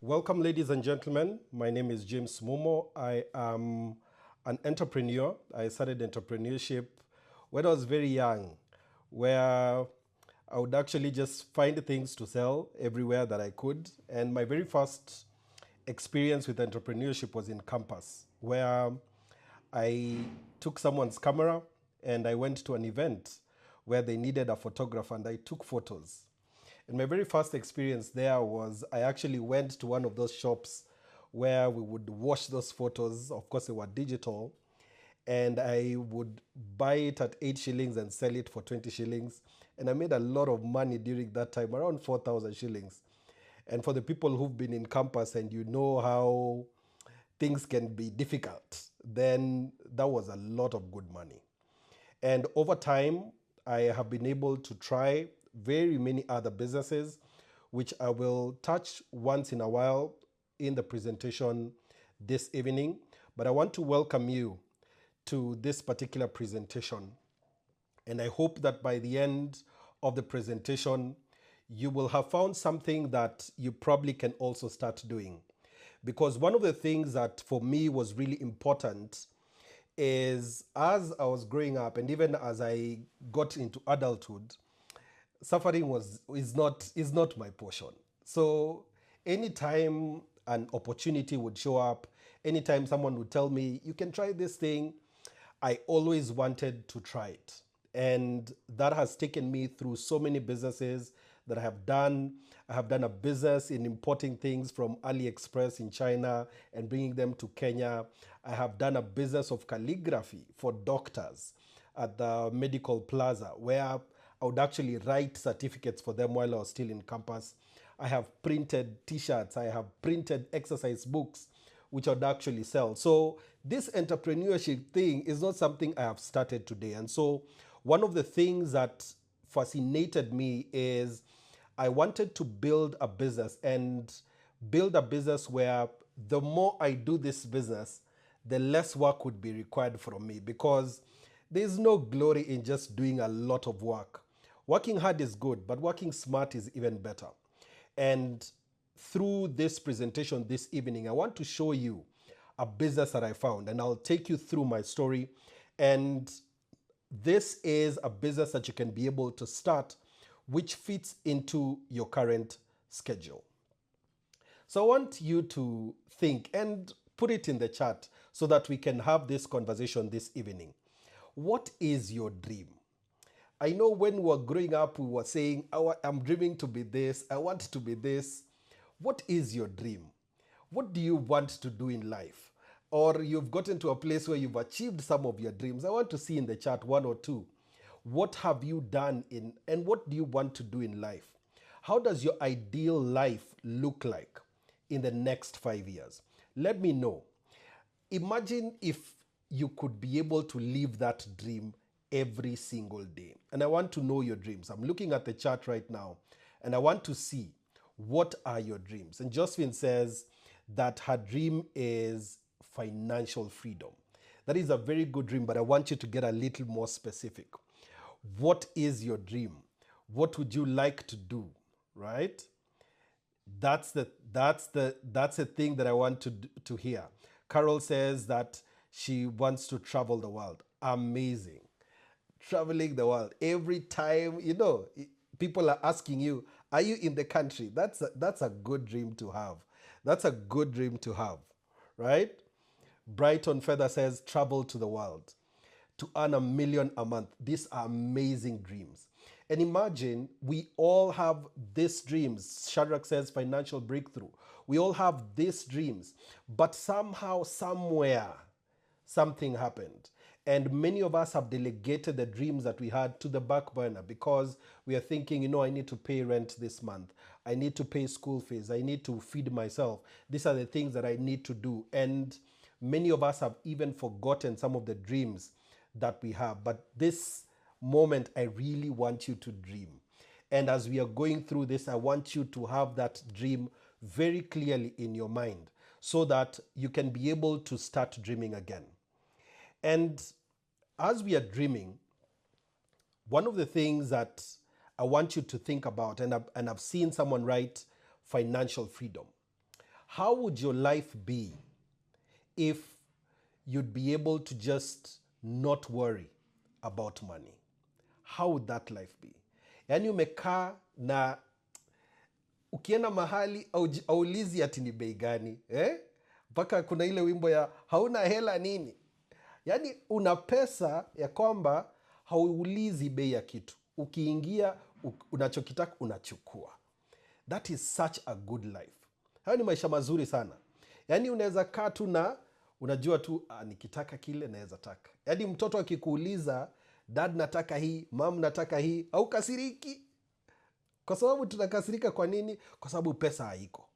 Welcome, ladies and gentlemen. My name is James Momo. I am an entrepreneur. I started entrepreneurship when I was very young, where I would actually just find things to sell everywhere that I could. And my very first experience with entrepreneurship was in campus, where I took someone's camera and I went to an event where they needed a photographer and I took photos. And my very first experience there was I actually went to one of those shops where we would wash those photos. Of course, they were digital. And I would buy it at 8 shillings and sell it for 20 shillings. And I made a lot of money during that time, around 4,000 shillings. And for the people who've been in campus and you know how things can be difficult, then that was a lot of good money. And over time, I have been able to try very many other businesses, which I will touch once in a while in the presentation this evening. But I want to welcome you to this particular presentation. And I hope that by the end of the presentation, you will have found something that you probably can also start doing. Because one of the things that for me was really important is as I was growing up and even as I got into adulthood, suffering is not my portion. So anytime an opportunity would show up, anytime someone would tell me you can try this thing, I always wanted to try it. And that has taken me through so many businesses that I have done. I have done a business in importing things from AliExpress in China and bringing them to Kenya. I have done a business of calligraphy for doctors at the medical plaza where I would actually write certificates for them while I was still in campus. I have printed t-shirts, I have printed exercise books, which I'd actually sell. So this entrepreneurship thing is not something I have started today. And so one of the things that fascinated me is I wanted to build a business and build a business where the more I do this business, the less work would be required from me because there's no glory in just doing a lot of work. Working hard is good, but working smart is even better. And through this presentation this evening, I want to show you a business that I found, and I'll take you through my story. And this is a business that you can be able to start, which fits into your current schedule. So I want you to think and put it in the chat so that we can have this conversation this evening. What is your dream? I know when we were growing up, we were saying, I'm dreaming to be this, I want to be this. What is your dream? What do you want to do in life? Or you've gotten to a place where you've achieved some of your dreams. I want to see in the chat one or two. What have you done in, and what do you want to do in life? How does your ideal life look like in the next 5 years? Let me know. Imagine if you could be able to live that dream every single day. And I want to know your dreams. I'm looking at the chart right now and I want to see what are your dreams. And Josephine says that her dream is financial freedom. That is a very good dream, but I want you to get a little more specific. What is your dream? What would you like to do? Right? That's the thing that I want to hear. Carol says that she wants to travel the world. Amazing. Traveling the world. Every time, people are asking you, are you in the country? That's a good dream to have. That's a good dream to have, right? Brighton Feather says travel to the world to earn 1 million a month. These are amazing dreams. And imagine we all have these dreams. Shadrach says financial breakthrough. We all have these dreams, but somehow, somewhere, something happened. And many of us have delegated the dreams that we had to the back burner because we are thinking, I need to pay rent this month. I need to pay school fees. I need to feed myself. These are the things that I need to do. And many of us have even forgotten some of the dreams that we have. But this moment, I really want you to dream. And as we are going through this, I want you to have that dream very clearly in your mind so that you can be able to start dreaming again. And as we are dreaming, one of the things that I want you to think about, and I've seen someone write financial freedom. how would your life be if you'd be able to just not worry about money? How would that life be? Yaani umekaa na ukienda mahali aulizi ati ni bei gani, mpaka kuna ile wimbo ya hauna hela nini. Yaani una pesa ya kwamba hauulizi bei ya kitu. Ukiingia unachokitaka unachukua. That is such a good life. Hayo ni maisha mazuri sana. Yaani unaweza kaa tu na unajua tu nikitaka kile naweza taka. Yaani mtoto akikuuliza, dad nataka hii, mom nataka hii, au kasiriki. Kwa sababu tunakasirika kwa nini? Kwa sababu pesa haiko.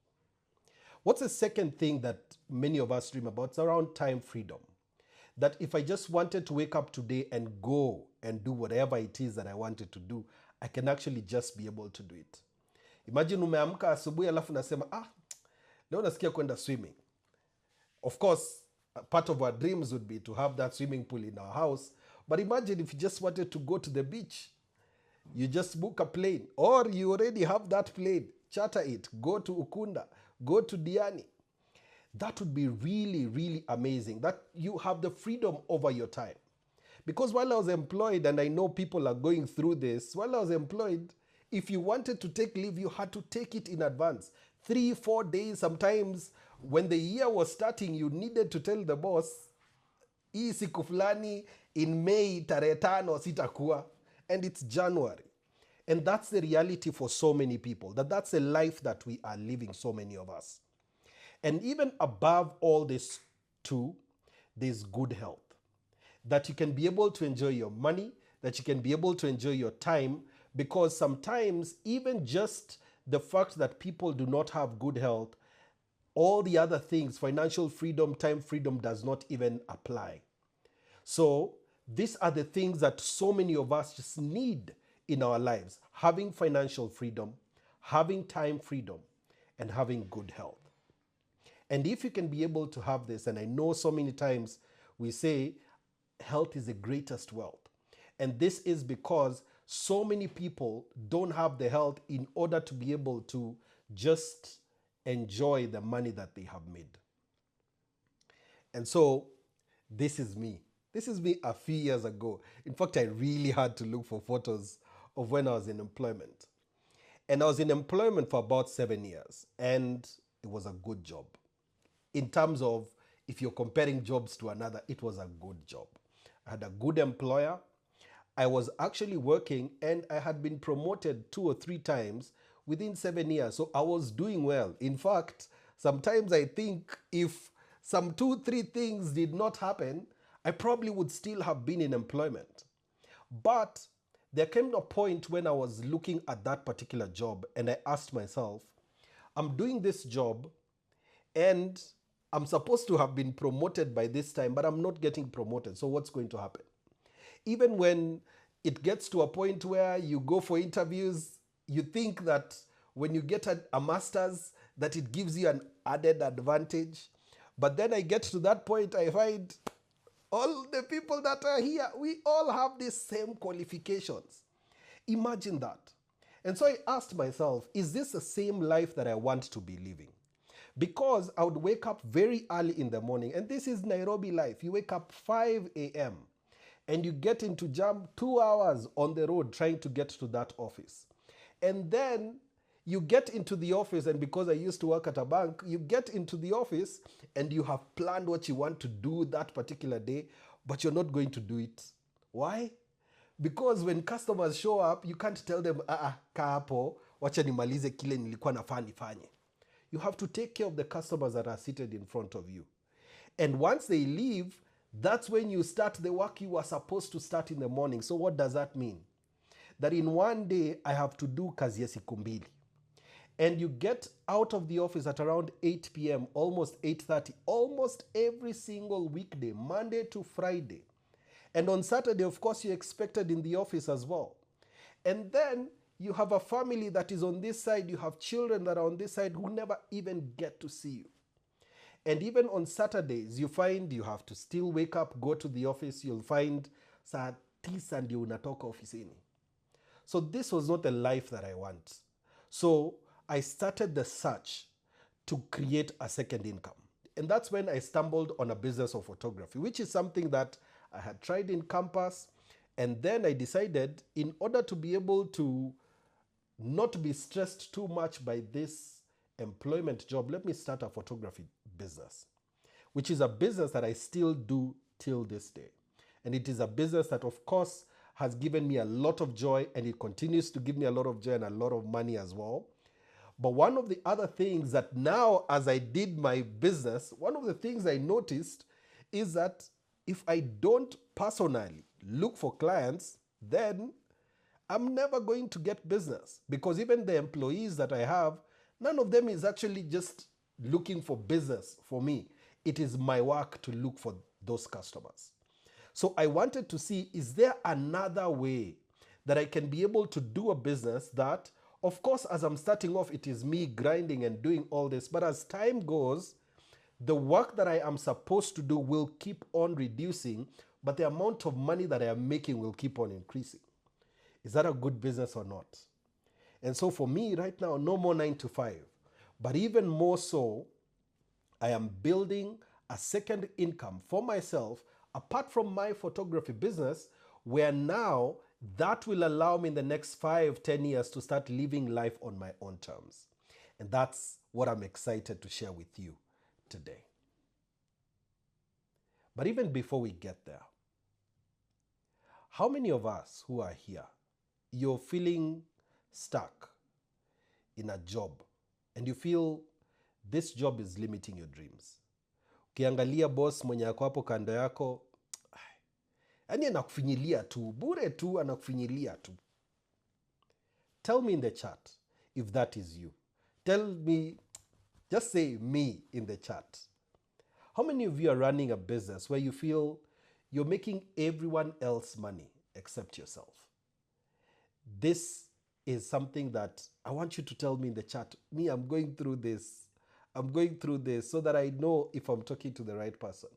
What's the second thing that many of us dream about? It's around time freedom. That if I just wanted to wake up today and go and do whatever it is that I wanted to do, I can actually just be able to do it. Imagine umeamka asubuhi alafu nasema, leo nasikia kwenda swimming. Of course, part of our dreams would be to have that swimming pool in our house. But imagine if you just wanted to go to the beach. You just book a plane, or you already have that plane, charter it, go to Ukunda, go to Diani. That would be really, really amazing, that you have the freedom over your time. Because while I was employed, and I know people are going through this, while I was employed, if you wanted to take leave, you had to take it in advance. 3-4 days, sometimes when the year was starting, you needed to tell the boss, hii siku fulani in May tarehe 5 sitakuwa. And it's January. And that's the reality for so many people. That's a life that we are living, so many of us. And even above all this too, there's good health. That you can be able to enjoy your money, that you can be able to enjoy your time, because sometimes even just the fact that people do not have good health, all the other things, financial freedom, time freedom, does not even apply. So these are the things that so many of us just need in our lives: having financial freedom, having time freedom, and having good health. And if you can be able to have this, and I know so many times we say health is the greatest wealth. And this is because so many people don't have the health in order to be able to just enjoy the money that they have made. And so this is me. This is me a few years ago. In fact, I really had to look for photos of when I was in employment. And I was in employment for about 7 years. And it was a good job. In terms of, if you're comparing jobs to another, it was a good job. I had a good employer. I was actually working, and I had been promoted 2 or 3 times within 7 years. So I was doing well. In fact, sometimes I think if some 2-3 things did not happen, I probably would still have been in employment. But there came a point when I was looking at that particular job, and I asked myself, I'm doing this job and I'm supposed to have been promoted by this time, but I'm not getting promoted. So what's going to happen? Even when it gets to a point where you go for interviews, you think that when you get a master's, that it gives you an added advantage. But then I get to that point, I find all the people that are here, we all have the same qualifications. Imagine that. And so I asked myself, is this the same life that I want to be living? Because I would wake up very early in the morning, and this is Nairobi life. You wake up 5 a.m. and you get into jam 2 hours on the road trying to get to that office. And then you get into the office, and because I used to work at a bank, you get into the office and you have planned what you want to do that particular day, but you're not going to do it. Why? Because when customers show up, you can't tell them, kaa hapo, wacha nimalize kile nilikuwa nafaa nifanye. You have to take care of the customers that are seated in front of you. And once they leave, that's when you start the work you were supposed to start in the morning. So what does that mean? That in one day, I have to do kazi ya siku mbili. And you get out of the office at around 8 p.m., almost 8:30, almost every single weekday, Monday to Friday. And on Saturday, of course, you're expected in the office as well. And then you have a family that is on this side, you have children that are on this side who never even get to see you. And even on Saturdays, you find you have to still wake up, go to the office, you'll find saa 9 ndio unatoka ofisini. So this was not the life that I want. So I started the search to create a second income. And that's when I stumbled on a business of photography, which is something that I had tried in campus. And then I decided, in order to be able to not be stressed too much by this employment job, let me start a photography business, which is a business that I still do till this day. And it is a business that, of course, has given me a lot of joy, and it continues to give me a lot of joy and a lot of money as well. But one of the other things that now, as I did my business, one of the things I noticed is that if I don't personally look for clients, then I'm never going to get business, because even the employees that I have, none of them is actually just looking for business for me. It is my work to look for those customers. So I wanted to see, is there another way that I can be able to do a business that, of course, as I'm starting off, it is me grinding and doing all this, but as time goes, the work that I am supposed to do will keep on reducing, but the amount of money that I am making will keep on increasing. Is that a good business or not? And so for me right now, no more 9 to 5, but even more so, I am building a second income for myself apart from my photography business, where now that will allow me in the next 5-10 years to start living life on my own terms. And that's what I'm excited to share with you today. But even before we get there, how many of us who are here, you're feeling stuck in a job and you feel this job is limiting your dreams? Ukiangalia boss mwenye ako hapo kando yako, yani anakufinyilia tu, bure tu, anakufinyilia tu. Tell me in the chat if that is you. Tell me, just say me in the chat. How many of you are running a business where you feel you're making everyone else money except yourself? This is something that I want you to tell me in the chat. Me, I'm going through this. I'm going through this, so that I know if I'm talking to the right person.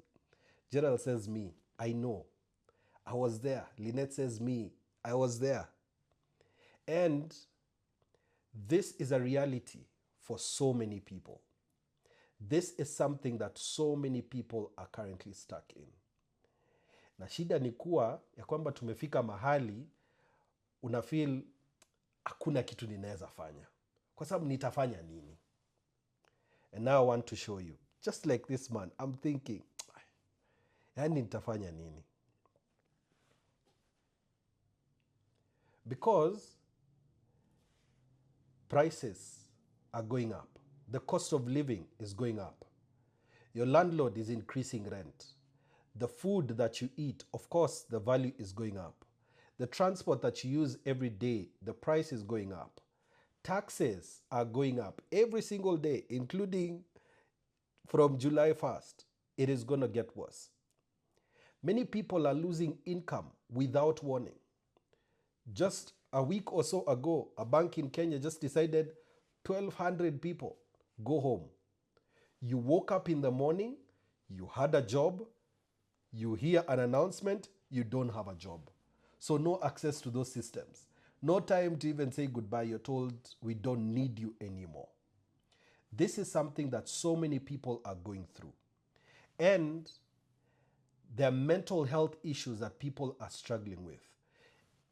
Gerald says me. I know. I was there. Lynette says me. I was there. And this is a reality for so many people. This is something that so many people are currently stuck in. Na shida ni kuwa ya kwamba tumefika mahali unafeel hakuna kitu ninaweza fanya, kwa sababu nitafanya nini? And now I want to show you, just like this man, I'm thinking, yani nitafanya nini? Because prices are going up. The cost of living is going up. Your landlord is increasing rent. The food that you eat, of course, the value is going up. The transport that you use every day, the price is going up. Taxes are going up every single day, including from July 1st. It is going to get worse. Many people are losing income without warning. Just a week or so ago, a bank in Kenya just decided 1,200 people go home. You woke up in the morning, you had a job, you hear an announcement, you don't have a job. So no access to those systems. No time to even say goodbye. You're told we don't need you anymore. This is something that so many people are going through. And there are mental health issues that people are struggling with.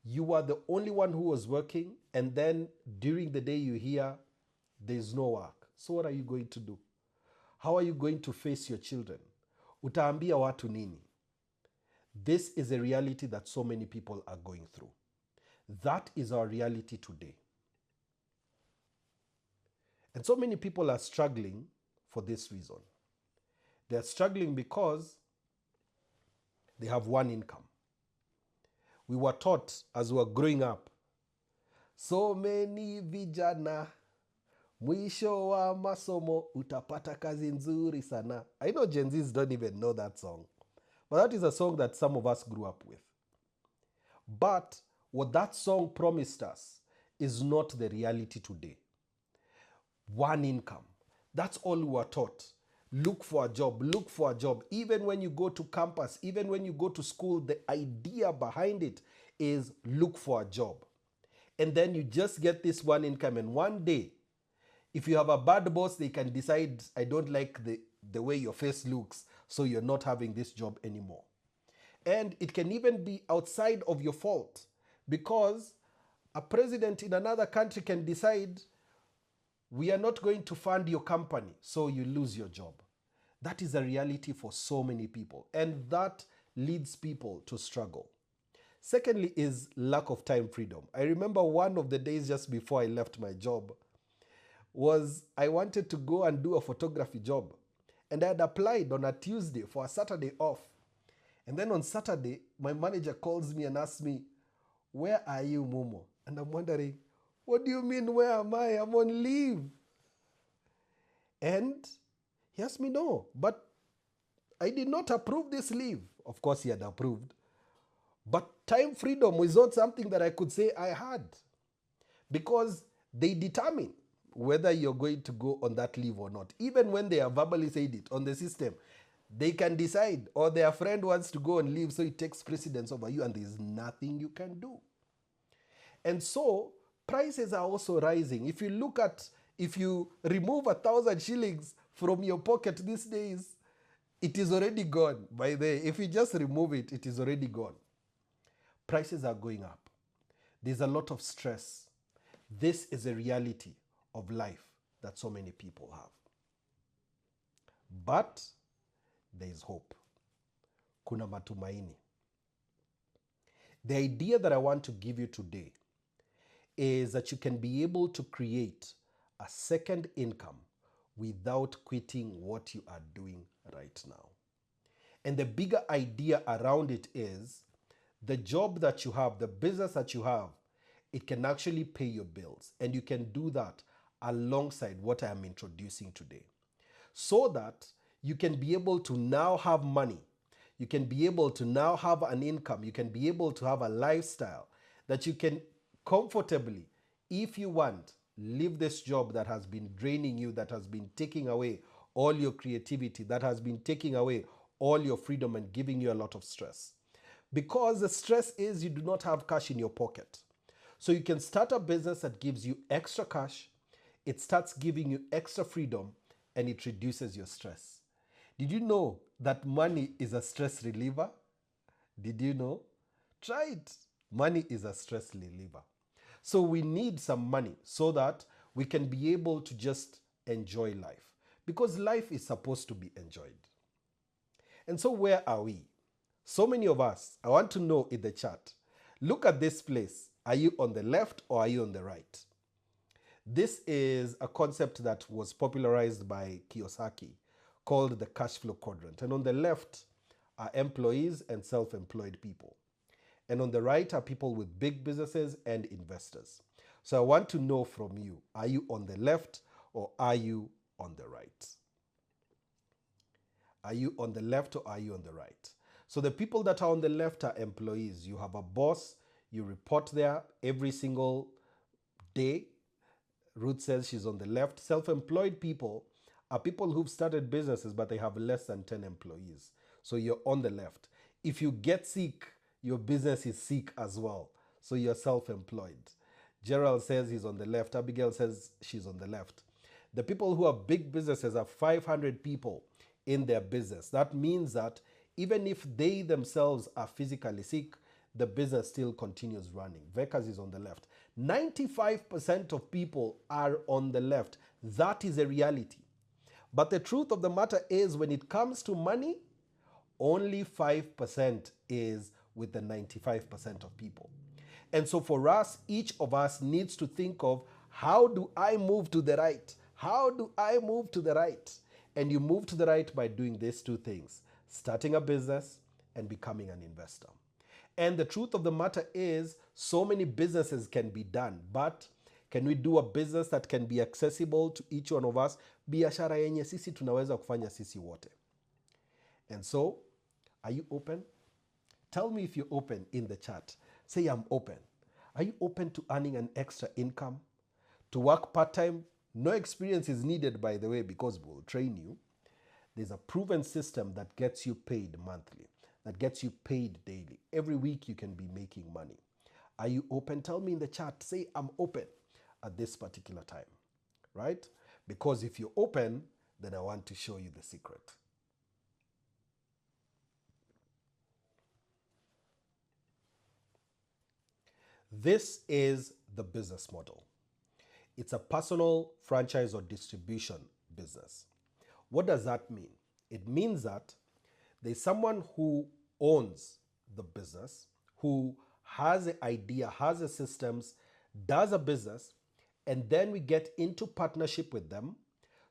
You are the only one who was working, and then during the day you hear there's no work. So what are you going to do? How are you going to face your children? Utaambia watu nini? This is a reality that so many people are going through. That is our reality today. And so many people are struggling for this reason. They're struggling because they have one income. We were taught as we were growing up, so many vijana, mwisho wa masomo utapata kazi nzuri sana. I know Gen Zs don't even know that song, but that is a song that some of us grew up with. But what that song promised us is not the reality today. One income. That's all we were taught. Look for a job, look for a job. Even when you go to campus, even when you go to school, the idea behind it is look for a job. And then you just get this one income, and one day If you have a bad boss, they can decide, I don't like the way your face looks, so you're not having this job anymore. And it can even be outside of your fault, because a president in another country can decide, we are not going to fund your company, so you lose your job. That is a reality for so many people, and that leads people to struggle. Secondly, is lack of time freedom. I remember one of the days just before I left my job was I wanted to go and do a photography job. And I had applied on a Tuesday for a Saturday off. And then on Saturday, my manager calls me and asks me, where are you, Momo? And I'm wondering, what do you mean, where am I? I'm on leave. And he asked me, no, but I did not approve this leave. Of course, he had approved. But time freedom was not something that I could say I had, because they determine whether you're going to go on that leave or not. Even when they have verbally said it on the system, they can decide, or their friend wants to go on leave, so it takes precedence over you, and there's nothing you can do. And so prices are also rising. If you remove 1,000 shillings from your pocket these days, it is already gone by the way. If you just remove it, it is already gone. Prices are going up. There's a lot of stress. This is a reality of life that so many people have. But there is hope. Kuna matumaini. The idea that I want to give you today is that you can be able to create a second income without quitting what you are doing right now. And the bigger idea around it is the job that you have, the business that you have, it can actually pay your bills. And you can do that alongside what I am introducing today, so that you can be able to now have money. You can be able to now have an income. You can be able to have a lifestyle that you can comfortably, if you want, leave this job that has been draining you, that has been taking away all your creativity, that has been taking away all your freedom and giving you a lot of stress. Because the stress is you do not have cash in your pocket. So you can start a business that gives you extra cash, it starts giving you extra freedom, and it reduces your stress. Did you know that money is a stress reliever? Did you know? Try it. Money is a stress reliever. So we need some money so that we can be able to just enjoy life, because life is supposed to be enjoyed. And so where are we? So many of us, I want to know in the chat, look at this place. Are you on the left or are you on the right? This is a concept that was popularized by Kiyosaki called the cash flow quadrant. And on the left are employees and self-employed people. And on the right are people with big businesses and investors. So I want to know from you, are you on the left or are you on the right? Are you on the left or are you on the right? So the people that are on the left are employees. You have a boss, you report there every single day. Ruth says she's on the left. Self-employed people are people who've started businesses, but they have less than 10 employees. So you're on the left. If you get sick, your business is sick as well. So you're self-employed. Gerald says he's on the left. Abigail says she's on the left. The people who have big businesses have 500 people in their business. That means that even if they themselves are physically sick, the business still continues running. Vekas is on the left. 95% of people are on the left. That is a reality. But the truth of the matter is, when it comes to money, only 5% is with the 95% of people. And so for us, each of us needs to think of, how do I move to the right? How do I move to the right? And you move to the right by doing these two things: starting a business and becoming an investor. And the truth of the matter is, so many businesses can be done, but can we do a business that can be accessible to each one of us? Biashara yenye sisi tunaweza kufanya sisi wote. And so, are you open? Tell me if you're open in the chat. Say, I'm open. Are you open to earning an extra income? To work part-time? No experience is needed, by the way, because we'll train you. There's a proven system that gets you paid monthly, that gets you paid daily. Every week you can be making money. Are you open? Tell me in the chat. Say, I'm open at this particular time, right? Because if you open, then I want to show you the secret. This is the business model. It's a personal franchise or distribution business. What does that mean? It means that there's someone who owns the business, who has an idea, has the systems, does a business, and then we get into partnership with them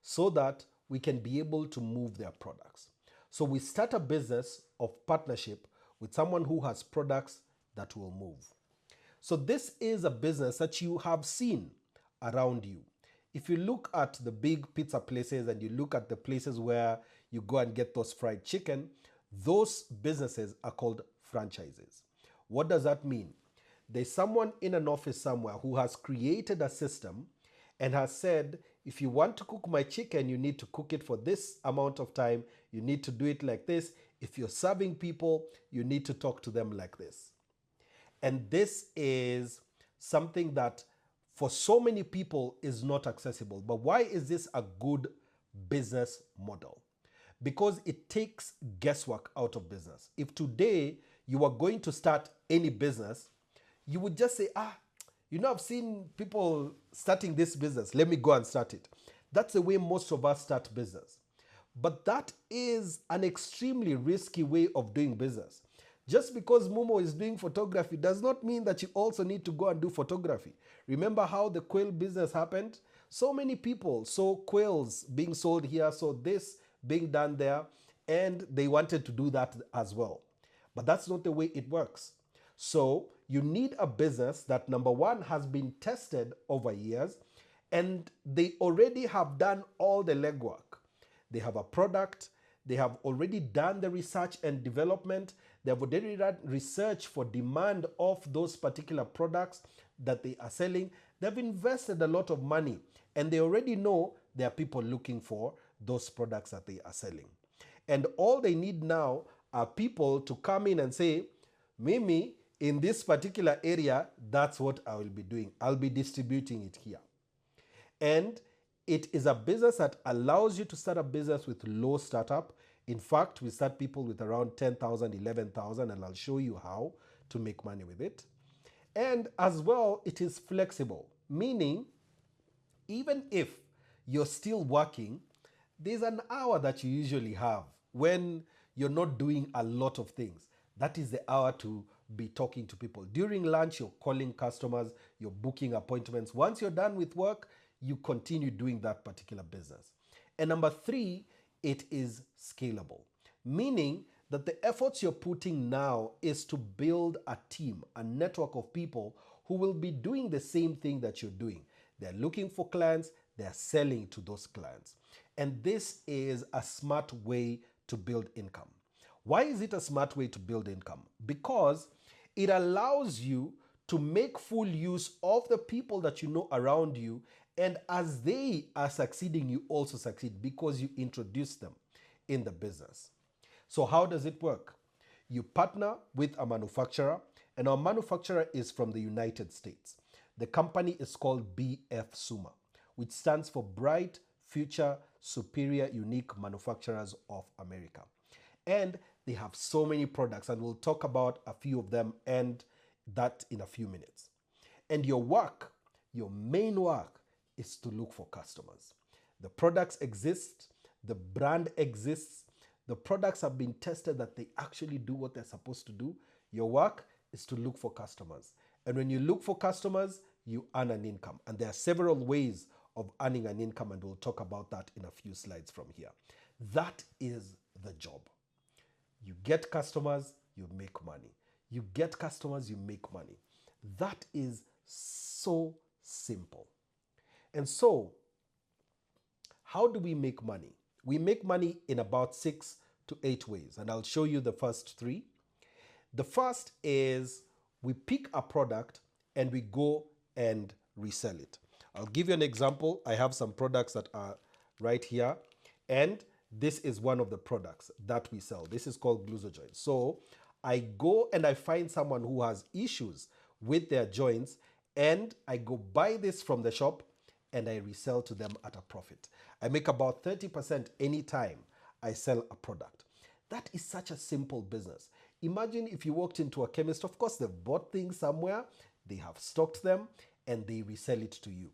so that we can be able to move their products. So we start a business of partnership with someone who has products that will move. So this is a business that you have seen around you. If you look at the big pizza places and you look at the places where you go and get those fried chicken, those businesses are called franchises. What does that mean? There's someone in an office somewhere who has created a system and has said, if you want to cook my chicken, you need to cook it for this amount of time. You need to do it like this. If you're serving people, you need to talk to them like this. And this is something that for so many people is not accessible. But why is this a good business model? Because it takes guesswork out of business. If today you are going to start any business, you would just say, I've seen people starting this business. Let me go and start it. That's the way most of us start business. But that is an extremely risky way of doing business. Just because Momo is doing photography does not mean that you also need to go and do photography. Remember how the quail business happened? So many people saw quails being sold here, saw this being done there, and they wanted to do that as well. But that's not the way it works. So you need a business that, number one, has been tested over years, and they already have done all the legwork. They have a product, they have already done the research and development, they have already done research for demand of those particular products that they are selling. They've invested a lot of money, and they already know there are people looking for those products that they are selling. And all they need now are people to come in and say, Mimi, in this particular area, that's what I will be doing. I'll be distributing it here. And it is a business that allows you to start a business with low startup. In fact, we start people with around 10,000, 11,000, and I'll show you how to make money with it. And as well, it is flexible, meaning even if you're still working, there's an hour that you usually have when you're not doing a lot of things. That is the hour to be talking to people. During lunch, you're calling customers, you're booking appointments. Once you're done with work, you continue doing that particular business. And number three, it is scalable, meaning that the efforts you're putting now is to build a team, a network of people who will be doing the same thing that you're doing. They're looking for clients, they're selling to those clients. And this is a smart way to build income. Why is it a smart way to build income? Because it allows you to make full use of the people that you know around you, and as they are succeeding, you also succeed because you introduce them in the business. So how does it work? You partner with a manufacturer, and our manufacturer is from the United States. The company is called BF Suma, which stands for Bright Future Superior Unique Manufacturers of America. And they have so many products, and we'll talk about a few of them and that in a few minutes. And your work, your main work, is to look for customers. The products exist, the brand exists, the products have been tested that they actually do what they're supposed to do. Your work is to look for customers. And when you look for customers, you earn an income. And there are several ways of earning an income, and we'll talk about that in a few slides from here. That is the job. You get customers, you make money. You get customers, you make money. That is so simple. And so, how do we make money? We make money in about 6 to 8 ways, and I'll show you the first 3. The first is we pick a product and we go and resell it. I'll give you an example. I have some products that are right here, and this is one of the products that we sell. This is called Glucojoint. So I go and I find someone who has issues with their joints, and I go buy this from the shop, and I resell to them at a profit. I make about 30% anytime I sell a product. That is such a simple business. Imagine if you walked into a chemist, of course, they've bought things somewhere, they have stocked them, and they resell it to you.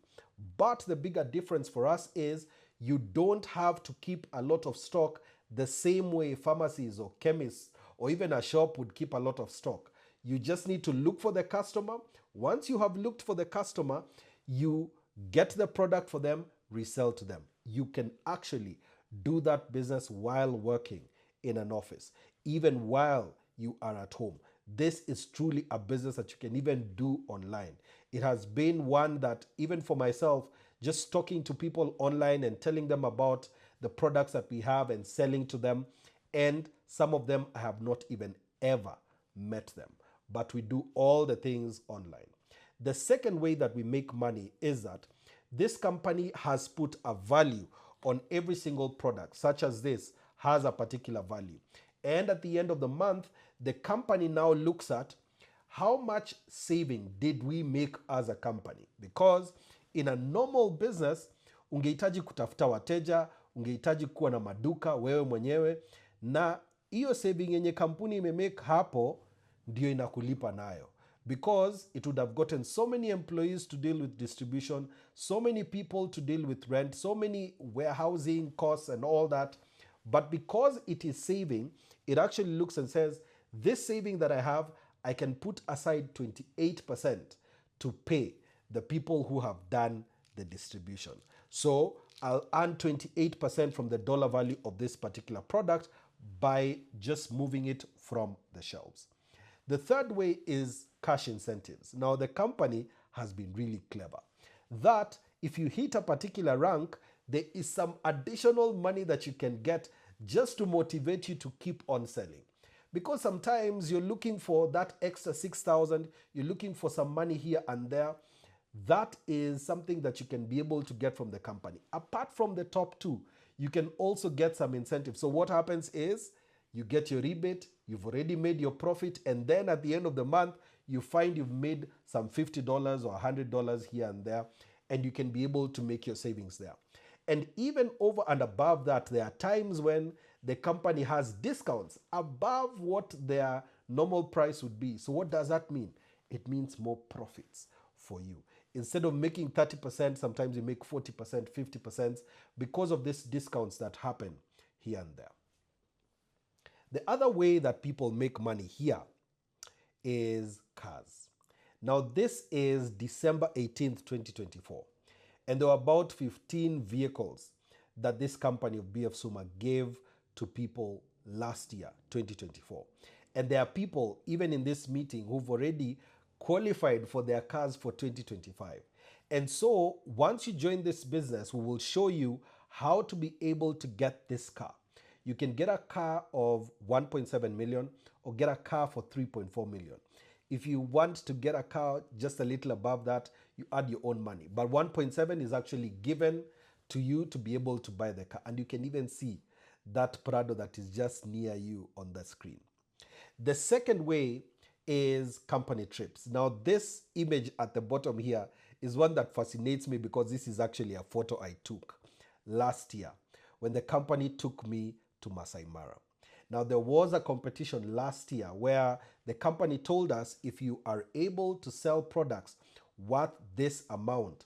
But the bigger difference for us is you don't have to keep a lot of stock the same way pharmacies or chemists or even a shop would keep a lot of stock. You just need to look for the customer. Once you have looked for the customer, you get the product for them, resell to them. You can actually do that business while working in an office, even while you are at home. This is truly a business that you can even do online. It has been one that, even for myself, just talking to people online and telling them about the products that we have and selling to them, and some of them I have not even ever met them, but we do all the things online. The second way that we make money is that this company has put a value on every single product, such as this has a particular value. And at the end of the month, the company now looks at how much saving did we make as a company. Because in a normal business, ungehitaji kutafuta wateja, ungehitaji kuwa na maduka wewe mwenyewe, na hiyo saving yenye kampuni imemake hapo ndio inakulipa nayo, because it would have gotten so many employees to deal with distribution, so many people to deal with rent, so many warehousing costs and all that. But because it is saving, it actually looks and says, this saving that I have, I can put aside 28% to pay the people who have done the distribution. So I'll earn 28% from the dollar value of this particular product by just moving it from the shelves. The third way is cash incentives. Now, the company has been really clever that if you hit a particular rank, there is some additional money that you can get just to motivate you to keep on selling. Because sometimes you're looking for that extra 6,000, you're looking for some money here and there. That is something that you can be able to get from the company. Apart from the top two, you can also get some incentives. So what happens is you get your rebate, you've already made your profit, and then at the end of the month, you find you've made some $50 or $100 here and there, and you can be able to make your savings there. And even over and above that, there are times when the company has discounts above what their normal price would be. So what does that mean? It means more profits for you. Instead of making 30%, sometimes you make 40%, 50% because of these discounts that happen here and there. The other way that people make money here is cars. Now, this is December 18th, 2024. And there were about 15 vehicles that this company of BF Suma gave to people last year, 2024. And there are people, even in this meeting, who've already qualified for their cars for 2025. And so once you join this business, we will show you how to be able to get this car. You can get a car of 1.7 million or get a car for 3.4 million. If you want to get a car just a little above that, you add your own money. But 1.7 is actually given to you to be able to buy the car. And you can even see that Prado that is just near you on the screen. The second way is company trips. Now, this image at the bottom here is one that fascinates me because this is actually a photo I took last year when the company took me to Masai Mara. Now, there was a competition last year where the company told us if you are able to sell products worth this amount,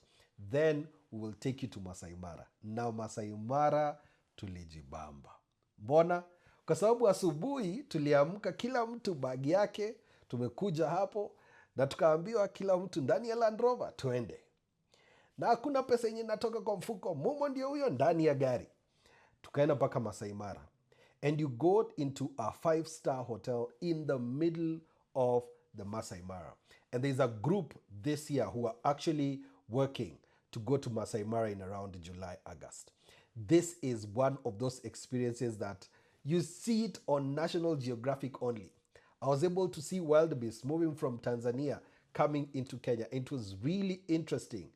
then we will take you to Masai Mara. Now, Masai Mara tulijibamba. Mbona? Kwa sababu asubuhi tuliamka kila mtu bagi yake, tumekuja hapo na tukaambiwa kila mtu ndani ya Land Rover tuende. Na hakuna pesa yenye natoka kwa mfuko, mumo ndio huyo ndani ya gari. Tukaenda mpaka Masai Mara. And you go into a 5-star hotel in the middle of the Masai Mara. And there's a group this year who are actually working to go to Masai Mara in around July, August. This is one of those experiences that you see it on National Geographic only. I was able to see wildebeest moving from Tanzania coming into Kenya. It was really interesting.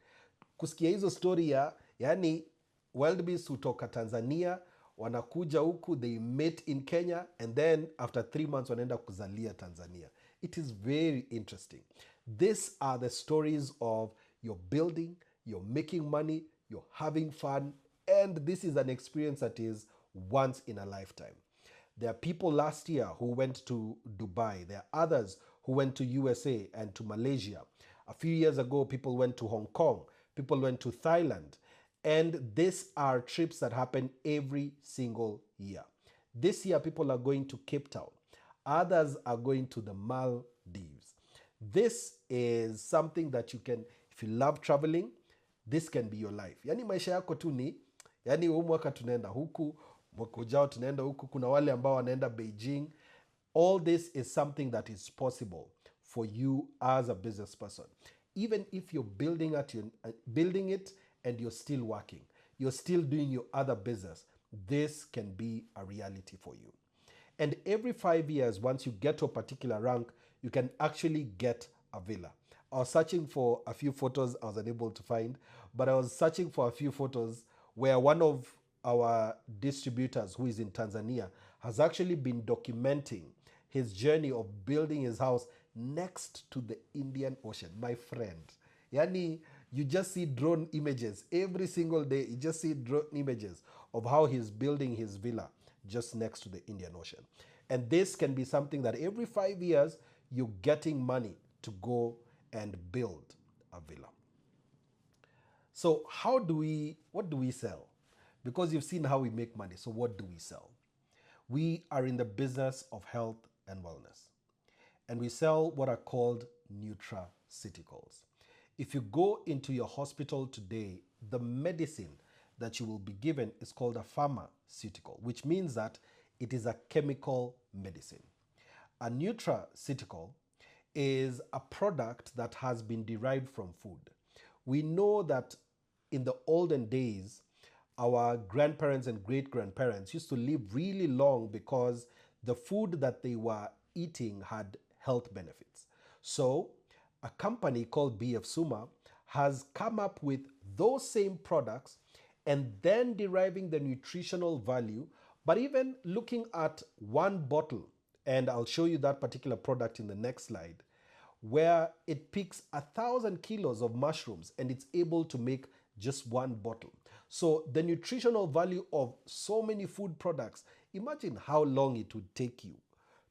Kusikia hizo story ya, yani wildebeest hutoka Tanzania, wanakuja huku, they mate in Kenya, and then after 3 months wanaenda kuzalia Tanzania. It is very interesting. These are the stories of you're building, you're making money, you're having fun, and this is an experience that is once in a lifetime. There are people last year who went to Dubai. There are others who went to USA and to Malaysia. A few years ago, people went to Hong Kong. People went to Thailand. And these are trips that happen every single year. This year, people are going to Cape Town. Others are going to the Maldives. This is something that you can, if you love traveling, this can be your life. Yani maisha yako tu ni, yani huu mwaka tunaenda huku, mwaka ujao tunaenda huku, kuna wale ambao wanaenda Beijing. All this is something that is possible for you as a business person. Even if you're building it and you're still working, you're still doing your other business, this can be a reality for you. And every 5 years, once you get to a particular rank, you can actually get a villa. I was searching for a few photos I was unable to find, but I was searching for a few photos where one of our distributors who is in Tanzania has actually been documenting his journey of building his house next to the Indian Ocean. My friend, yani, you just see drone images every single day. You just see drone images of how he's building his villa just next to the Indian Ocean. And this can be something that every 5 years you're getting money to go and build a villa. So what do we sell? Because you've seen how we make money. So what do we sell? We are in the business of health and wellness. And we sell what are called nutraceuticals. If you go into your hospital today, the medicine that you will be given is called a pharmaceutical, which means that it is a chemical medicine. A nutraceutical is a product that has been derived from food. We know that in the olden days, our grandparents and great-grandparents used to live really long because the food that they were eating had health benefits. So a company called BF Suma has come up with those same products and then deriving the nutritional value, but even looking at one bottle, and I'll show you that particular product in the next slide, where it picks 1,000 kilos of mushrooms and it's able to make just one bottle. So the nutritional value of so many food products, imagine how long it would take you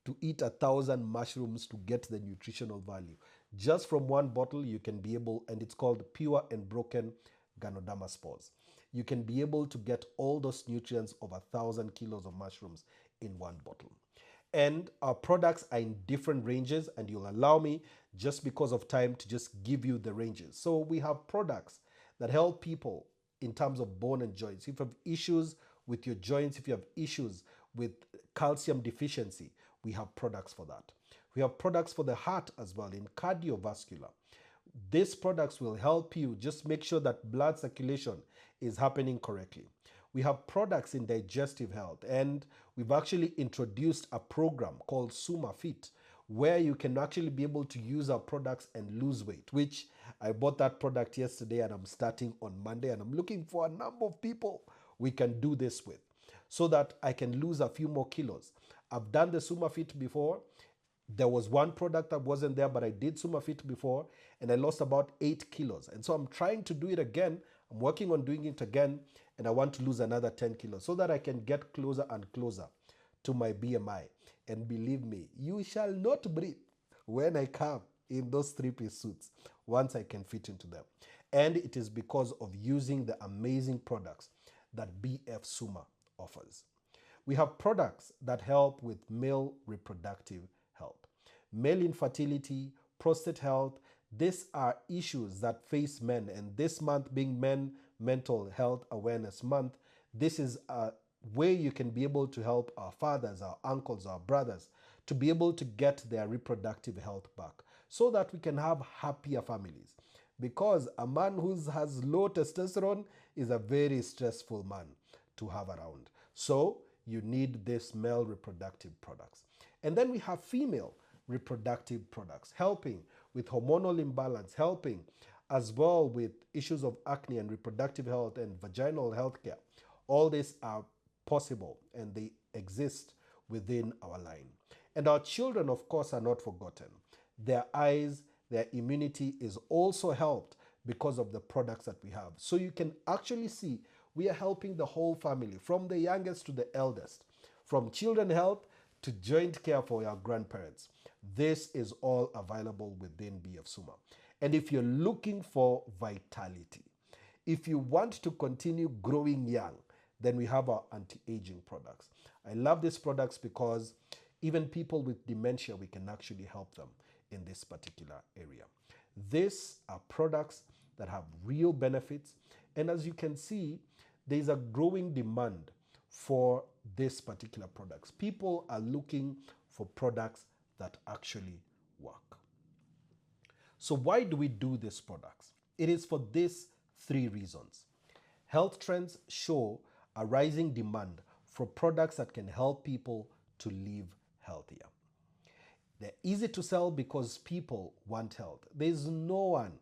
to eat 1,000 mushrooms to get the nutritional value. Just from one bottle, you can be able, and it's called pure and broken Ganoderma spores. You can be able to get all those nutrients of 1,000 kilos of mushrooms in one bottle. And our products are in different ranges, and you'll allow me, just because of time, to just give you the ranges. So we have products that help people in terms of bone and joints. If you have issues with your joints, if you have issues with calcium deficiency, we have products for that. We have products for the heart as well in cardiovascular. These products will help you just make sure that blood circulation is happening correctly. We have products in digestive health, and we've actually introduced a program called Suma Fit, where you can actually be able to use our products and lose weight, which I bought that product yesterday and I'm starting on Monday, and I'm looking for a number of people we can do this with so that I can lose a few more kilos. I've done the Suma Fit before. There was one product that wasn't there, but I did Suma Fit before and I lost about 8 kilos. And so I'm trying to do it again. I'm working on doing it again, and I want to lose another 10 kilos so that I can get closer and closer to my BMI. And believe me, you shall not breathe when I come in those 3-piece suits once I can fit into them. And it is because of using the amazing products that BF Suma offers. We have products that help with male reproductive health. Male infertility, prostate health, these are issues that face men. And this month being Men Mental Health Awareness Month, this is a way you can be able to help our fathers, our uncles, our brothers to be able to get their reproductive health back so that we can have happier families. Because a man who has low testosterone is a very stressful man to have around. So you need this male reproductive products. And then we have female reproductive products, helping with hormonal imbalance, helping as well with issues of acne and reproductive health and vaginal health care. All these are possible and they exist within our line. And our children, of course, are not forgotten. Their eyes, their immunity is also helped because of the products that we have. So you can actually see we are helping the whole family, from the youngest to the eldest, from children health to joint care for your grandparents. This is all available within BF Suma. And if you're looking for vitality, if you want to continue growing young, then we have our anti-aging products. I love these products because even people with dementia, we can actually help them in this particular area. These are products that have real benefits. And as you can see, there's a growing demand for these particular products. People are looking for products that actually work. So why do we do these products? It is for these three reasons. Health trends show a rising demand for products that can help people to live healthier. They're easy to sell because people want health. There's no one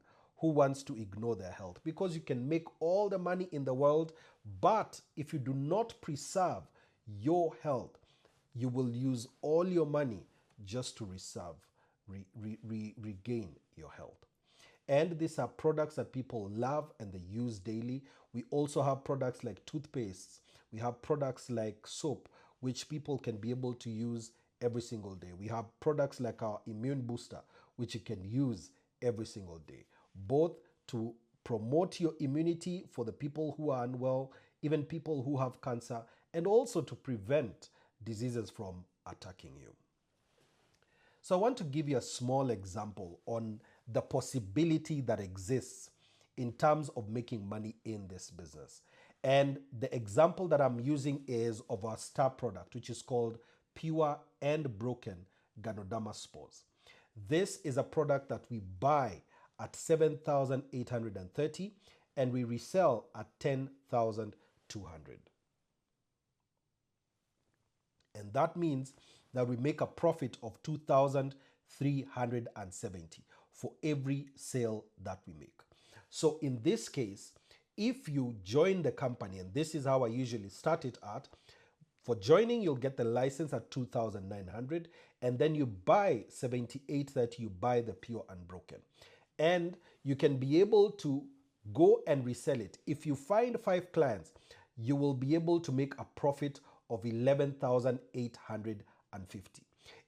who wants to ignore their health, because you can make all the money in the world, but if you do not preserve your health, you will use all your money just to regain your health. And these are products that people love and they use daily. We also have products like toothpastes. We have products like soap, which people can be able to use every single day. We have products like our immune booster, which you can use every single day, both to promote your immunity for the people who are unwell, even people who have cancer, and also to prevent diseases from attacking you. So I want to give you a small example on the possibility that exists in terms of making money in this business. And the example that I'm using is of our star product, which is called Pure and Broken Ganoderma Spores. This is a product that we buy at 7,830 and we resell at 10,200. And that means that we make a profit of 2,370 for every sale that we make. So in this case, if you join the company, and this is how I usually start it at, for joining, you'll get the license at 2,900, and then you buy 7,830, you buy the Pure Unbroken. And you can be able to go and resell it. If you find 5 clients, you will be able to make a profit of 11,850.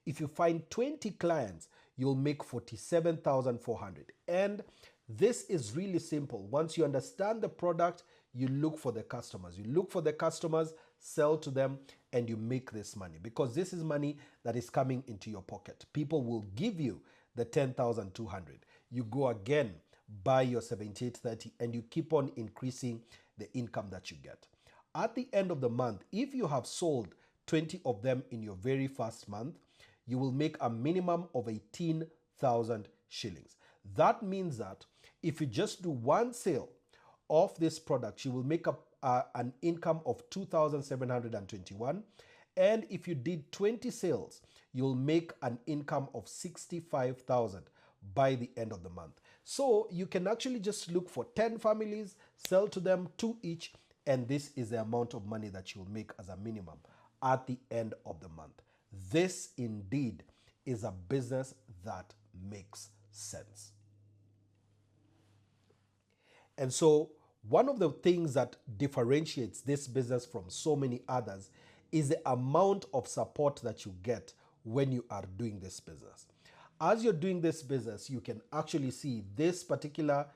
If you find 20 clients, you'll make 47,400. And this is really simple. Once you understand the product, you look for the customers. You look for the customers, sell to them, and you make this money, because this is money that is coming into your pocket. People will give you the 10,200. You go again, buy your 7,830, and you keep on increasing the income that you get. At the end of the month, if you have sold 20 of them in your very first month, you will make a minimum of 18,000 shillings. That means that if you just do one sale of this product, you will make an income of 2,721. And if you did 20 sales, you'll make an income of 65,000 by the end of the month. So you can actually just look for 10 families, sell to them 2 each, and this is the amount of money that you'll make as a minimum at the end of the month. This indeed is a business that makes sense. And so one of the things that differentiates this business from so many others is the amount of support that you get when you are doing this business. As you're doing this business, you can actually see this particular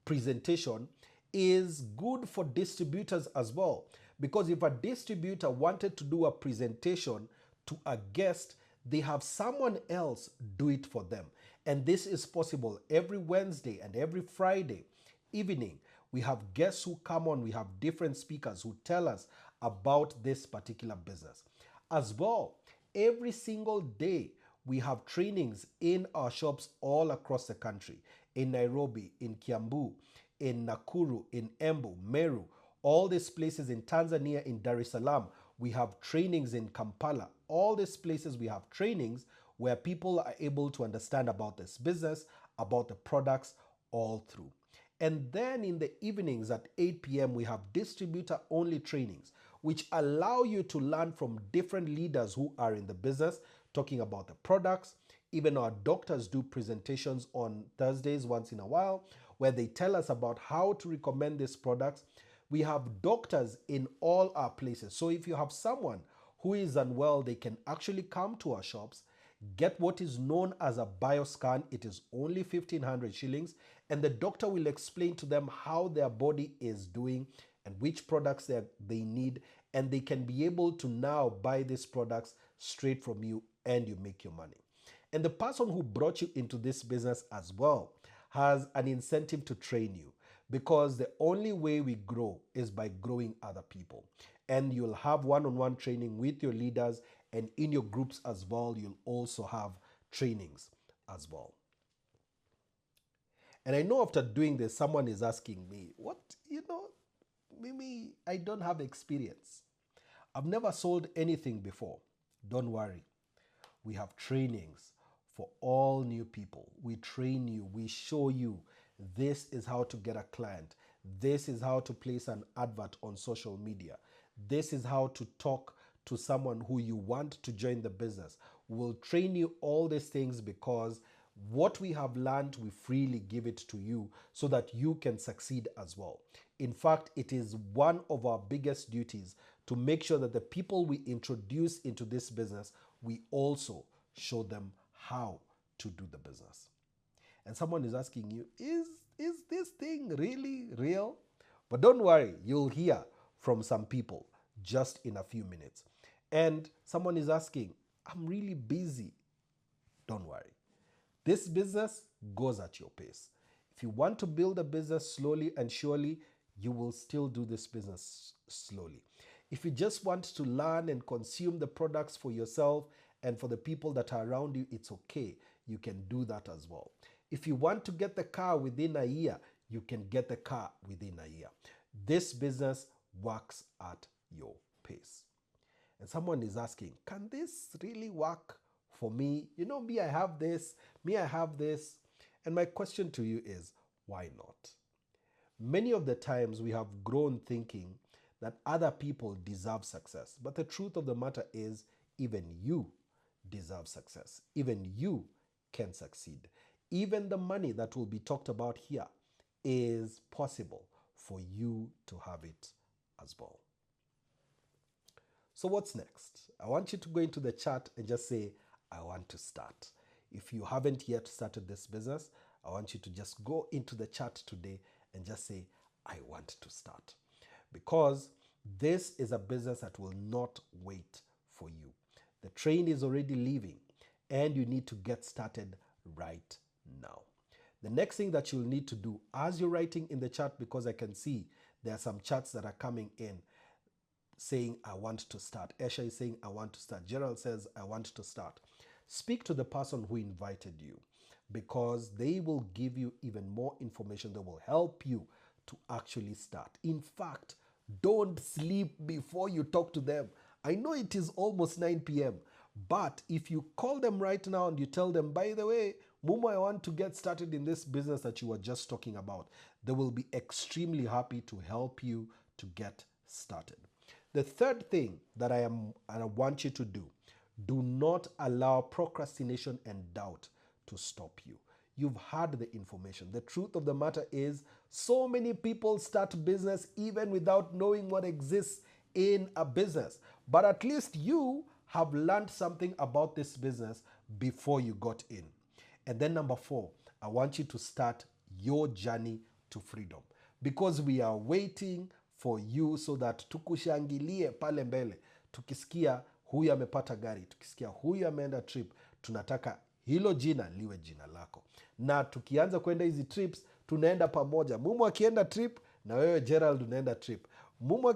presentation is good for distributors as well. Because if a distributor wanted to do a presentation to a guest, they have someone else do it for them. And this is possible every Wednesday and every Friday evening. We have guests who come on, we have different speakers who tell us about this particular business. As well, every single day, we have trainings in our shops all across the country, in Nairobi, in Kiambu, in Nakuru, in Embu, Meru, all these places in Tanzania, in Dar es Salaam. We have trainings in Kampala. All these places we have trainings where people are able to understand about this business, about the products all through. And then in the evenings at 8 p.m., we have distributor-only trainings, which allow you to learn from different leaders who are in the business, talking about the products. Even our doctors do presentations on Thursdays once in a while, where they tell us about how to recommend these products. We have doctors in all our places. So if you have someone who is unwell, they can actually come to our shops, get what is known as a bioscan. It is only 1,500 shillings, and the doctor will explain to them how their body is doing and which products they need, and they can be able to now buy these products straight from you, and you make your money. And the person who brought you into this business as well has an incentive to train you, because the only way we grow is by growing other people. And you'll have one-on-one training with your leaders, and in your groups as well, you'll also have trainings as well. And I know after doing this, someone is asking me, what, Mimi, I don't have experience. I've never sold anything before. Don't worry. We have trainings for all new people. We train you, we show you this is how to get a client. This is how to place an advert on social media. This is how to talk to someone who you want to join the business. We'll train you all these things, because what we have learned, we freely give it to you so that you can succeed as well. In fact, it is one of our biggest duties to make sure that the people we introduce into this business, we also show them how to do the business. And someone is asking you, is this thing really real? But don't worry, you'll hear from some people just in a few minutes. And someone is asking, I'm really busy. Don't worry. This business goes at your pace. If you want to build a business slowly and surely, you will still do this business slowly. If you just want to learn and consume the products for yourself and for the people that are around you, it's okay. You can do that as well. If you want to get the car within a year, you can get the car within a year. This business works at your pace. And someone is asking, can this really work for me? Me, I have this. Me, I have this. And my question to you is, why not? Many of the times we have grown thinking that other people deserve success. But the truth of the matter is, even you deserve success. Even you can succeed. Even the money that will be talked about here is possible for you to have it as well. So what's next? I want you to go into the chat and just say, I want to start. If you haven't yet started this business, I want you to just go into the chat today and just say, I want to start. Because this is a business that will not wait for you. The train is already leaving, and you need to get started right now. The next thing that you'll need to do as you're writing in the chat, because I can see there are some chats that are coming in saying, I want to start. Esha is saying, I want to start. Gerald says, I want to start. Speak to the person who invited you, because they will give you even more information that will help you to actually start. In fact, don't sleep before you talk to them. I know it is almost 9 p.m., but if you call them right now and you tell them, by the way, Mumo, I want to get started in this business that you were just talking about, they will be extremely happy to help you to get started. The third thing that I want you to do not allow procrastination and doubt to stop you. You've heard the information. The truth of the matter is, so many people start business even without knowing what exists in a business. But at least you have learned something about this business before you got in. And then number 4, I want you to start your journey to freedom, because we are waiting for you so that tukushangilie pale mbele. Tukisikia huyu amepata gari, tukisikia huyu ameenda trip, tunataka hilo jina liwe jina lako. Na tukianza kwenda hizi trips, tunaenda pamoja. Mumu akienda trip na wewe Gerald unaenda trip. Mumu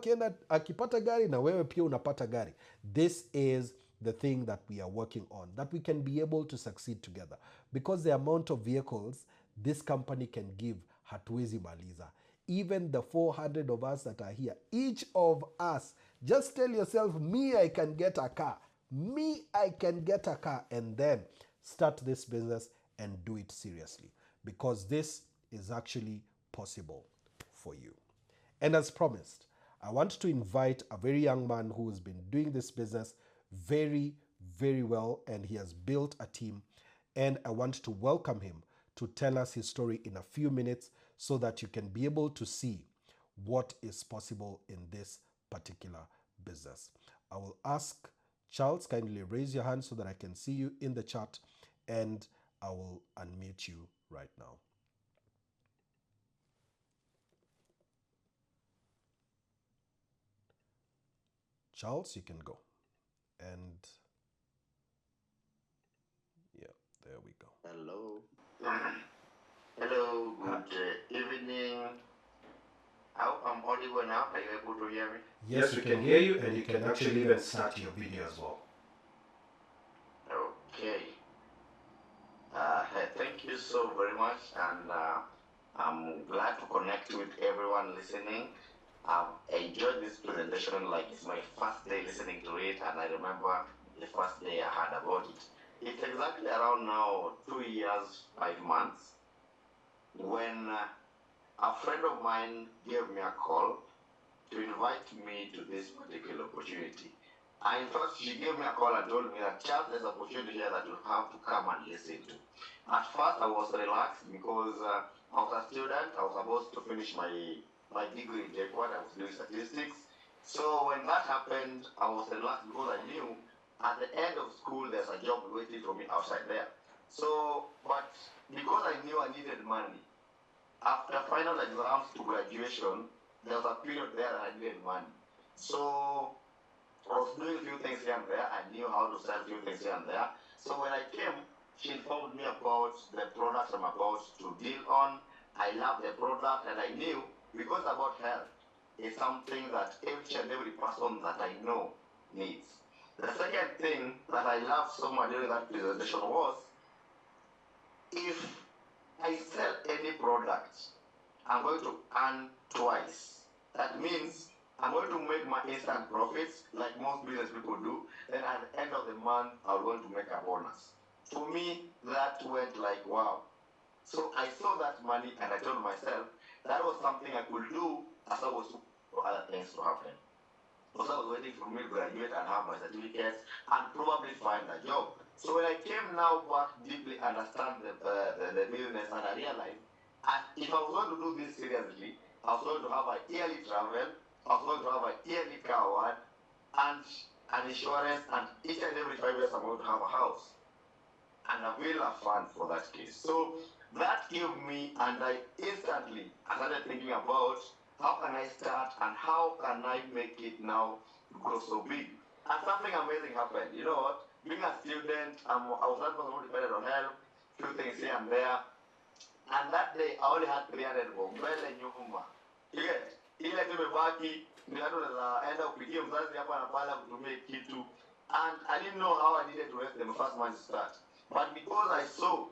akipata gari na wewe pia unapata gari. This is the thing that we are working on, that we can be able to succeed together. Because the amount of vehicles this company can give, hatuwezi maliza. Even the 400 of us that are here, each of us, just tell yourself, me, I can get a car. Me, I can get a car. And then start this business and do it seriously, because this is actually possible for you. And as promised, I want to invite a very young man who has been doing this business very, very well, and he has built a team. And I want to welcome him to tell us his story in a few minutes so that you can be able to see what is possible in this particular business. I will ask Charles, kindly raise your hand so that I can see you in the chat, and I will unmute you right now. Charles, you can go. And yeah, there we go. Hello. Hello, good evening. I hope I'm audible now. Are you able to hear me? Yes, we can hear you, and you can actually even start your video as well. Okay. Thank you so very much, and I'm glad to connect with everyone listening. I've enjoyed this presentation like it's my first day listening to it, and I remember the first day I heard about it. It's exactly around now 2 years, 5 months, when a friend of mine gave me a call to invite me to this particular opportunity. In fact, she gave me a call and told me that, Charles, there's an opportunity here that you have to come and listen to. At first, I was relaxed because I was a student. I was about to finish my degree in J1. I was doing statistics. So when that happened, I was relaxed because I knew at the end of school, there's a job waiting for me outside there. So, but because I knew I needed money, after final exams to graduation, there was a period there that I needed money. So I was doing a few things here and there. I knew how to sell a few things here and there. So when I came, she informed me about the products I'm about to deal on. I love the product, and I knew, because about health is something that each and every person that I know needs. The second thing that I loved so much during that presentation was, if I sell any product, I'm going to earn twice. That means I'm going to make my instant profits like most business people do. Then at the end of the month, I'm going to make a bonus. For me, that went like, wow. So I saw that money and I told myself that was something I could do as I was for other things to happen. Because I was waiting for me to graduate and have my certificates and probably find a job. So when I came now back deeply understand the business, and I realized if I was going to do this seriously, I was going to have a yearly travel, I was going to have a yearly car one, and an insurance, and each and every 5 years I'm going to have a house and a villa fund for that case. So that gave me, and I instantly started thinking about how can I start and how can I make it now grow so big. And something amazing happened. You know what? Being a student, I was not person who depended on help, few things here and there. And that day, I only had 300 bob. Mbele nyuma. You get? Ile tumebaki, ni watu naenda kupigia mzazi hapa na pale kutumia kitu. And I didn't know how I needed to raise the first month to start. But because I saw,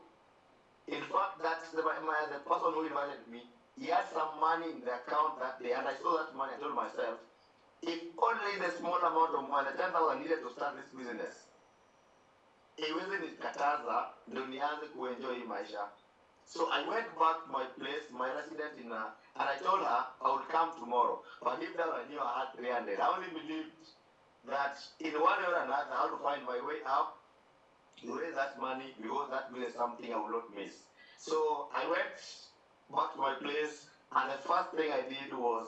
in fact, that the person who invited me, he had some money in the account that day, and I saw that money. I told myself, if only the small amount of money, 10,000 needed to start this business, iweze nikataza ndio nianze kuenjoy hii maisha. So I went back to my place, my residence and I told her I would come tomorrow. But deep down I knew I had 300. I only believed that in one way or another, I had to find my way up to raise that money because that was something I would not miss. So I went back to my place, and the first thing I did was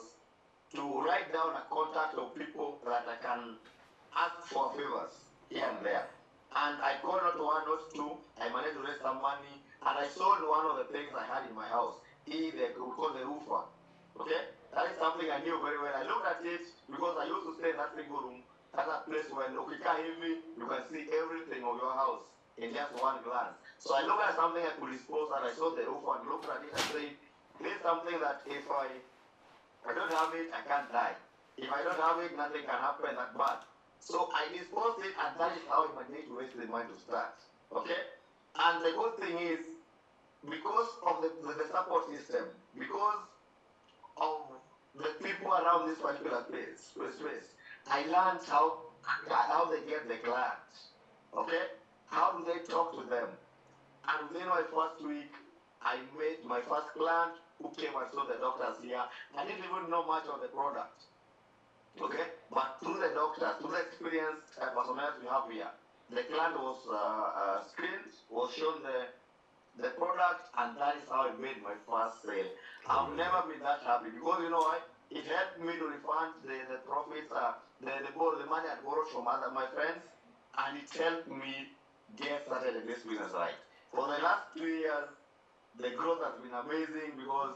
to write down a contact of people that I can ask for favors here and there. And I called not one, not two. I managed to raise some money, and I sold one of the things I had in my house. We call the roofer. Okay? That is something I knew very well. I looked at it because I used to stay in that single room. That's a place where you can see everything of your house in just one glance. So I looked at something I could dispose, and I saw the roof and looked at it and said, this is something that if I don't have it, I can't die. If I don't have it, nothing can happen that bad. So I disposed it, and that is how I managed to raise the money to start. Okay? And the good thing is, because of the support system, because of the people around this particular place, I learned how they get the clients. Okay? How do they talk to them? And within my first week, I met my first client who came and saw the doctors here. I didn't even know much of the product. Okay? But through the doctors, through the experienced personnel we have here, the client was screened, was shown the the product, and that is how I made my first sale. I've never been that happy because you know why? It helped me to refund the profits, the money I borrowed from my friends, and it helped me get started in this business right. For the last 2 years, the growth has been amazing because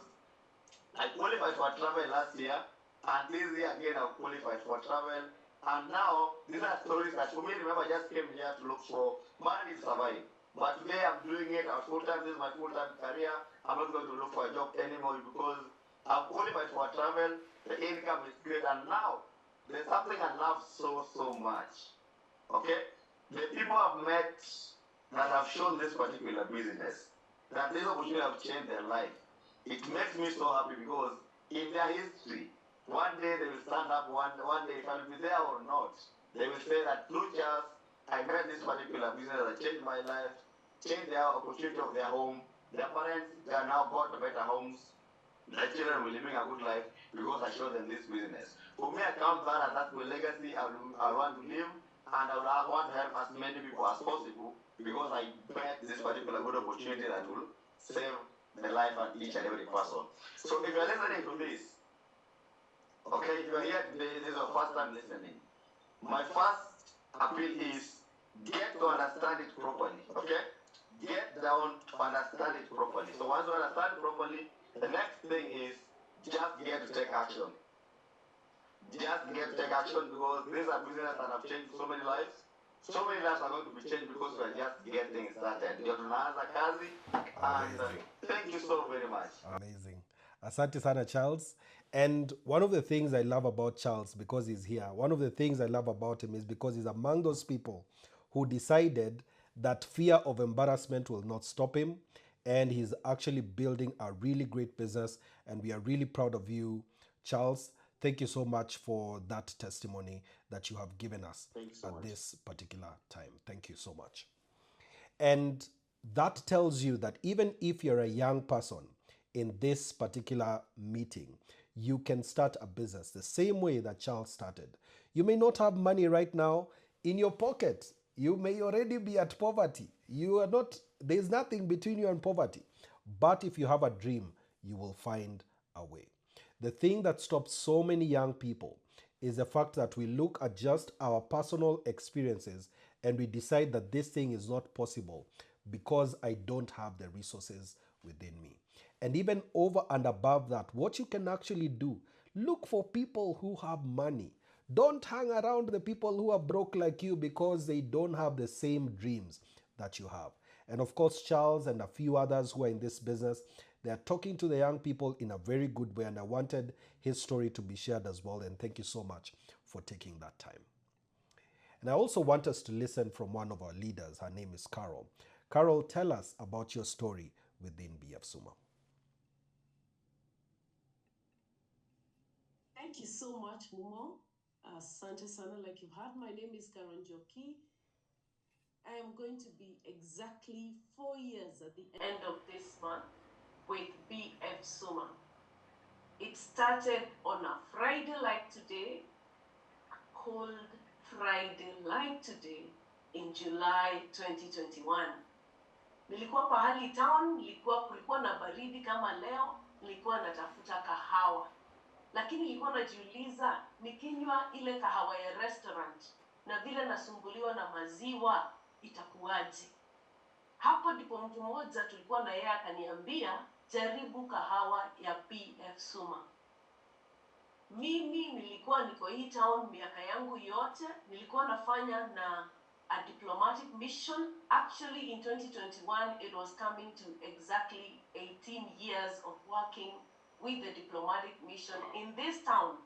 I qualified for travel last year, and this year again I've qualified for travel. And now these are stories that for me, remember, I just came here to look for money to survive. But today I'm doing it at full time. This is my full time career. I'm not going to look for a job anymore because I've qualified for travel. The income is great, and now there's something I love so much. Okay, the people I've met that have shown this particular business, that this opportunity have changed their life. It makes me so happy because in their history, one day they will stand up, one day, if I will be there or not, they will say that through just I met this particular business that changed my life, changed their opportunity of their home. Their parents, they are now got better homes. Their children will living a good life because I showed them this business. For me, I count that as that's my legacy I want to live, and I want to help as many people as possible because I bet this particular good opportunity that will save the life of each and every person. So if you're listening to this, okay, if you're here today, this is your first time listening. My first appeal is get to understand it properly, okay? Get down to understand it properly. So once you understand it properly, the next thing is just get to take action. Just get to take action because these are businesses that have changed so many lives. So many lives are going to be changed because we are just getting started. Ndio tunaanza kazi, and thank you so very much. Amazing. Asante sana, Charles. And one of the things I love about Charles, because he's here, one of the things I love about him is because he's among those people who decided that fear of embarrassment will not stop him. And he's actually building a really great business. And we are really proud of you, Charles. Thank you so much for that testimony that you have given us at this particular time. Thank you so much. And that tells you that even if you're a young person in this particular meeting, you can start a business the same way that Charles started. You may not have money right now in your pocket. You may already be at poverty. You are not, there's nothing between you and poverty. But if you have a dream, you will find a way. The thing that stops so many young people is the fact that we look at just our personal experiences and we decide that this thing is not possible because I don't have the resources within me. And even over and above that, what you can actually do, look for people who have money. Don't hang around the people who are broke like you because they don't have the same dreams that you have. And of course, Charles and a few others who are in this business, they are talking to the young people in a very good way. And I wanted his story to be shared as well. And thank you so much for taking that time. And I also want us to listen from one of our leaders. Her name is Carol. Carol, tell us about your story within BF Suma. Thank you so much, Mumo. Asante sana, like you've heard, my name is Carol Njoki. I am going to be exactly 4 years at the end of this month with BF Suma. It started on a Friday like today, called Friday like today in July 2021. Nilikuwa pahali town, kulikuwa na baridi kama leo, nilikuwa natafuta kahawa. Lakini nilikuwa najiuliza nikinywa ile kahawa ya restaurant na vile nasumbuliwa na maziwa itakuwaje. Hapo ndipo mtu mmoja tulikuwa na yeye akaniambia jaribu kahawa ya BF Suma. Mimi nilikuwa niko hii town miaka yangu yote, nilikuwa nafanya na a diplomatic mission. Actually in 2021 it was coming to exactly 18 years of working with the diplomatic mission in this town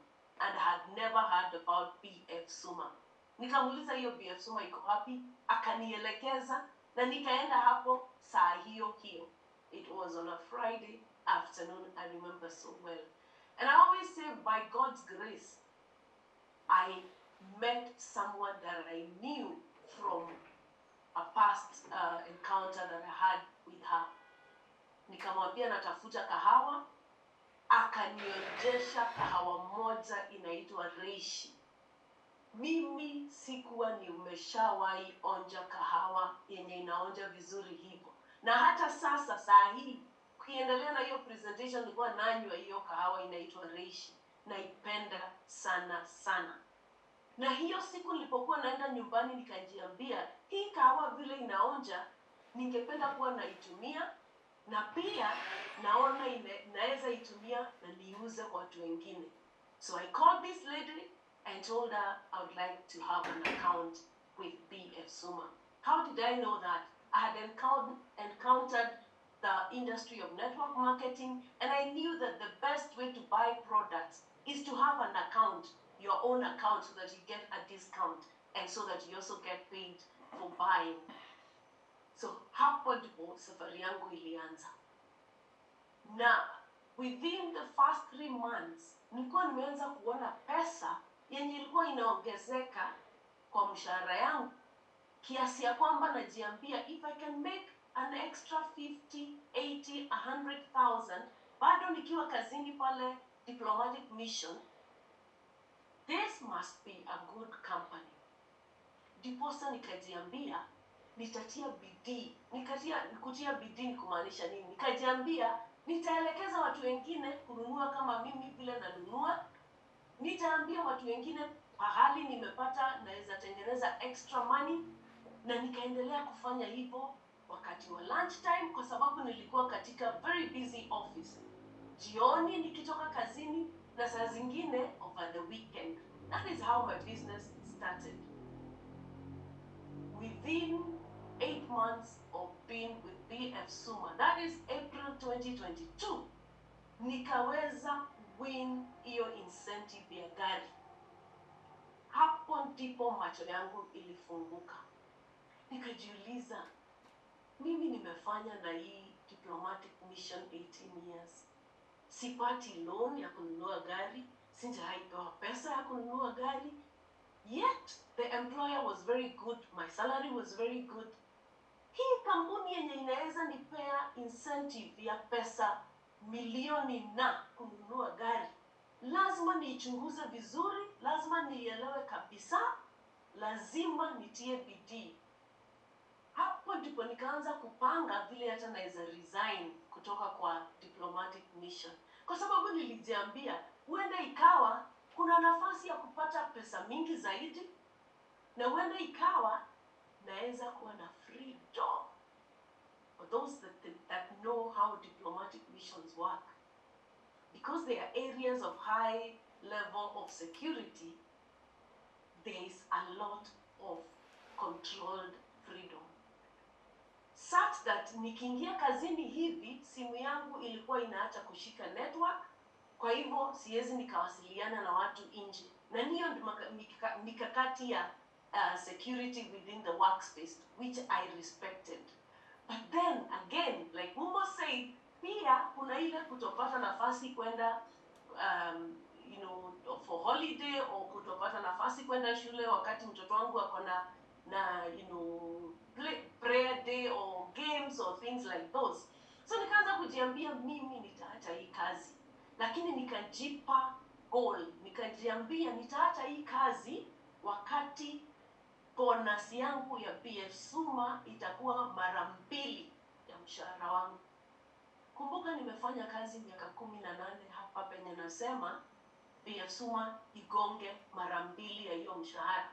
and had never heard about BF Suma. Nikamuuliza hiyo BF Suma iko wapi, akanielekeza na nikaenda hapo saa hiyo hiyo. It was on a Friday afternoon, I remember so well. And I always say, by God's grace, I met someone that I knew from a past encounter that I had with her. Nikamwambia natafuta kahawa, akanionjesha kahawa moja inaitwa Reishi. Mimi sikuwa nimeshawahi onja kahawa yenye inaonja vizuri hivyo. Na hata sasa saa hii ukiendelea na hiyo presentation nilikuwa nanywa hiyo kahawa inaitwa Reishi. Naipenda sana sana. Na hiyo siku nilipokuwa naenda nyumbani nikajiambia hii kahawa vile inaonja ningependa kuwa naitumia na pia naona naweza itumia na niuze kwa watu wengine. So I called this lady and told her I would like to have an account with BF Suma. How did I know that? I had encountered the industry of network marketing, and I knew that the best way to buy products is to have an account, your own account, so that you get a discount and so that you also get paid for buying. So hapo ndipo safari yangu ilianza. Na within the first 3 months nilikuwa nimeanza kuona pesa yenye ilikuwa inaongezeka kwa mshahara yangu, kiasi ya kwamba najiambia if I can make an extra 50, 80, 100,000 bado nikiwa kazini pale Diplomatic Mission, this must be a good company. Ndiposa nikajiambia nitatia bidii. Kutia bidii ni kumaanisha nini? Nikajiambia nitaelekeza watu wengine kununua kama mimi vile nanunua. Nitaambia watu wengine pahali nimepata naweza tengeneza extra money, na nikaendelea kufanya hivyo wakati wa lunch time kwa sababu nilikuwa katika very busy office. Jioni nikitoka kazini na saa zingine over the weekend. That is how my business started. Within 8 months of being with BF Suma, that is April 2022, nikaweza win hiyo incentive ya gari. Hapo ndipo macho yangu ilifunguka. Nikajiuliza, mimi nimefanya na hii Diplomatic Mission 18 years. Sipati loan ya kununua gari, sijaipewa pesa ya kununua gari. Yet the employer was very good, my salary was very good. Hii kampuni yenye inaweza nipea incentive ya pesa milioni na kununua gari, lazima niichunguze vizuri, lazima nielewe kabisa, lazima nitie bidii. Hapo ndipo nikaanza kupanga vile hata naweza resign kutoka kwa Diplomatic Mission, kwa sababu nilijiambia huenda ikawa kuna nafasi ya kupata pesa mingi zaidi, na huenda ikawa naweza kuwa na freedom. For those that know how diplomatic missions work, because they are areas of high level of security, there is a lot of controlled freedom. Such that nikiingia kazini hivi, simu yangu ilikuwa inaacha kushika network, kwa hivyo siwezi nikawasiliana na watu nje. Na hiyo mikakati ya security within the workspace, which I respected. But then again, like Mumo said, pia kuna ile kutopata nafasi kwenda for holiday, or kutopata nafasi kwenda shule wakati mtoto wangu ako na prayer day or games or things like those. So nikaanza kujiambia mimi nitaacha hii kazi, lakini nikajipa goal, nikajiambia nitaacha hii kazi wakati bonus yangu ya BF Suma itakuwa mara 2 ya mshahara wangu. Kumbuka nimefanya kazi miaka 18 hapa penye nasema BF Suma igonge mara 2 ya hiyo mshahara.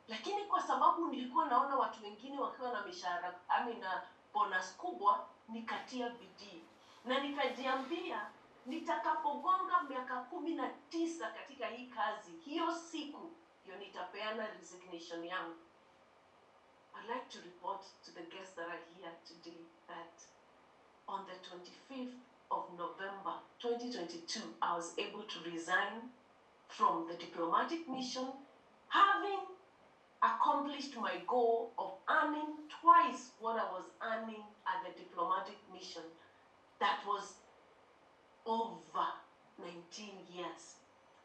Lakini kwa sababu nilikuwa naona watu wengine wakiwa na mishahara na bonus kubwa, nikatia bidii. Na nikajiambia nitakapogonga miaka 19 katika hii kazi, hiyo siku ndio nitapeana resignation yangu. I'd like to report to the guests that are here today that on the 25th of November 2022, I was able to resign from the Diplomatic Mission, having accomplished my goal of earning twice what I was earning at the Diplomatic Mission. That was over 19 years.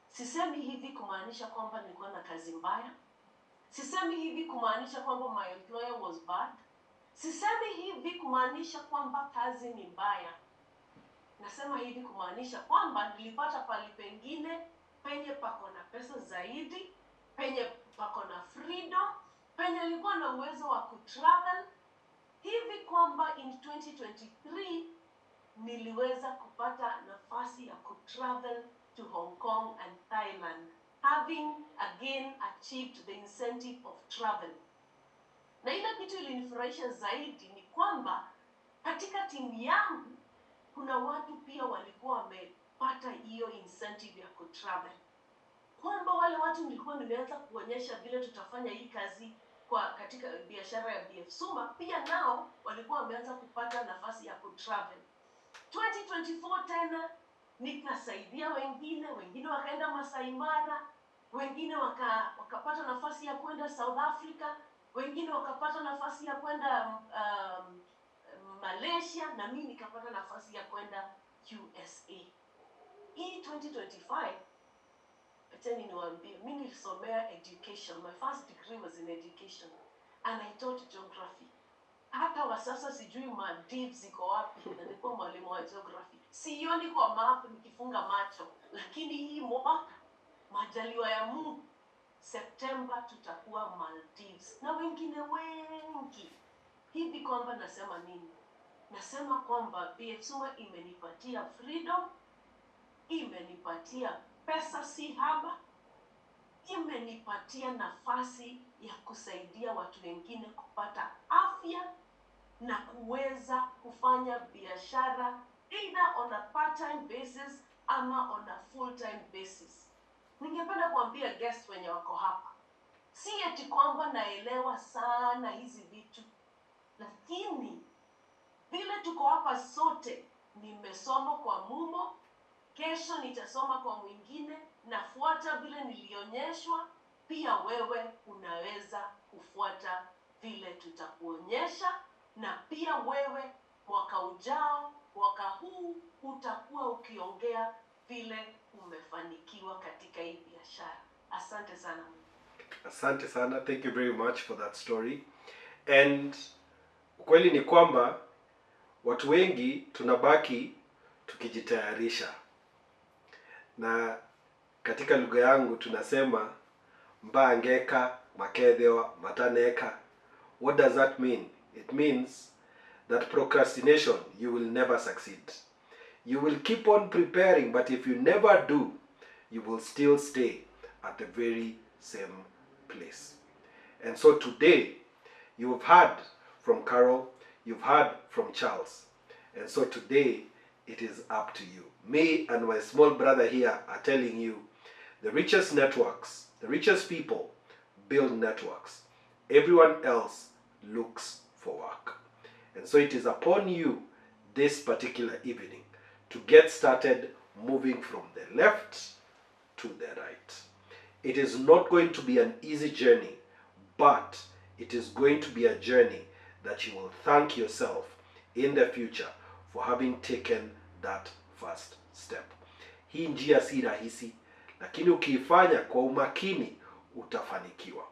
Sisemi hivi kumaanisha kwamba nilikuwa na kazi mbaya. Sisemi hivi kumaanisha kwamba my employer was bad. Sisemi hivi kumaanisha kwamba kazi ni mbaya. Nasema hivi kumaanisha kwamba nilipata pali pengine penye pako na pesa zaidi, penye pako na freedom, penye nilikuwa na uwezo wa kutravel, hivi kwamba in 2023 niliweza kupata nafasi ya kutravel to Hong Kong and Thailand, having again achieved the incentive of travel. Na ile kitu ilinifurahisha zaidi ni kwamba katika timu yangu kuna watu pia walikuwa wamepata hiyo incentive ya kutravel. Kwamba wale watu nilikuwa nimeanza kuonyesha vile tutafanya hii kazi katika biashara ya BF Suma, pia nao walikuwa wameanza kupata nafasi ya kutravel. 2024 tena nikasaidia wengine wakaenda Masai Mara, wengine wakapata nafasi ya kwenda South Africa, wengine wakapata nafasi ya kwenda Malaysia, na mimi nikapata nafasi ya kwenda USA. Hii 2025, acheni niwaambie, mimi nilisomea education. My first degree was in education and I taught geography. Hata wa sasa sijui Maldives ziko wapi, na nilikuwa mwalimu wa geography. Sioni kwa map nikifunga macho, lakini hii mwaka majaliwa ya Mungu, September tutakuwa Maldives na wengine wengi. Hivi kwamba nasema nini? Nasema kwamba BF Suma imenipatia freedom, imenipatia pesa si haba, imenipatia nafasi ya kusaidia watu wengine kupata afya na kuweza kufanya biashara either on a part-time basis ama on a full-time basis. Ningependa kuambia guests wenye wako hapa, si eti kwamba naelewa sana hizi vitu, lakini vile tuko hapa sote, nimesoma kwa Mumo, kesho nitasoma kwa mwingine, nafuata vile nilionyeshwa, pia wewe unaweza kufuata vile tutakuonyesha, na pia wewe mwaka ujao, mwaka huu utakuwa ukiongea vile umefanikiwa katika hii biashara. Asante sana. Asante sana. Thank you very much for that story. And ukweli ni kwamba watu wengi tunabaki tukijitayarisha, na katika lugha yangu tunasema mbangeka makedhewa mataneka. What does that mean? It means that procrastination, you will never succeed. You will keep on preparing, but if you never do, you will still stay at the very same place. And so today, you've heard from Carol, you've heard from Charles. And so today, it is up to you. Me and my small brother here are telling you, the richest networks, the richest people build networks. Everyone else looks for work. And so it is upon you this particular evening to get started moving from the left to the right. It is not going to be an easy journey, but it is going to be a journey that you will thank yourself in the future for having taken that first step. Hii njia si rahisi, lakini ukiifanya kwa umakini utafanikiwa.